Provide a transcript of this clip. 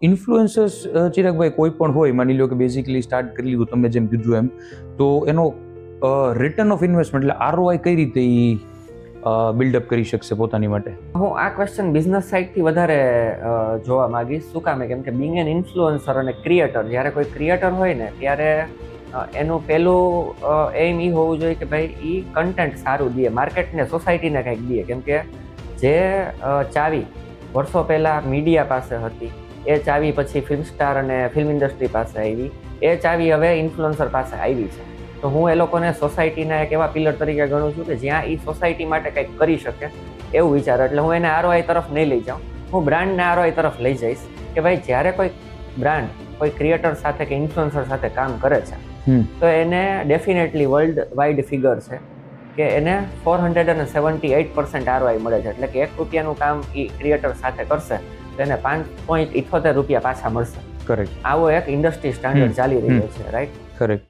Influencers ચિરાગભાઈ કોઈ પણ હોય, માની લો કે બેઝિકલી સ્ટાર્ટ કરી લીધું તમે જેમ કીધું એમ, તો એનો રિટર્ન ઓફ ઇન્વેસ્ટમેન્ટ એટલે આરઓઆઈ કઈ રીતે બિલ્ડઅપ કરી શકશે પોતાની માટે? હું આ ક્વેશ્ચન બિઝનેસ સાઇડથી વધારે જોવા માંગીશ. શું કામે? કેમ કે બિંગ એન ઇન્ફ્લુએન્સર અને ક્રિએટર, જ્યારે કોઈ ક્રિએટર હોય ને ત્યારે એનું પહેલું એમ એ હોવું જોઈએ કે ભાઈ એ કન્ટેન્ટ સારું દે, માર્કેટને, સોસાયટીને કંઈક દે. કેમ કે જે ચાવી વર્ષો પહેલાં મીડિયા પાસે હતી, એ ચાવી પછી ફિલ્મ સ્ટાર અને ફિલ્મ ઇન્ડસ્ટ્રી પાસે આવી, એ ચાવી હવે ઇન્ફ્લુએન્સર પાસે આવી છે. તો હું એ લોકોને સોસાયટીના એક એવા પિલર તરીકે ગણું છું કે જ્યાં એ સોસાયટી માટે કંઈક કરી શકે એવું વિચાર. એટલે હું એને આરઓઆઈ તરફ નહીં લઈ જાઉં, હું બ્રાન્ડને આરઓઆઈ તરફ લઈ જઈશ કે ભાઈ જ્યારે કોઈ બ્રાન્ડ કોઈ ક્રિએટર સાથે કે ઇન્ફ્લુએન્સર સાથે કામ કરે છે તો એને ડેફિનેટલી વર્લ્ડ વાઇડ ફિગર છે કે એને 478% આરઓઆઈ મળે છે. એટલે કે ₹1 કામ એ ક્રિએટર સાથે કરશે તો એને ₹5.78 પાછા મળશે. કરેક્ટ. આવો એક ઇન્ડસ્ટ્રી સ્ટાન્ડર્ડ ચાલી રહ્યો છે, રાઈટ? કરેક્ટ.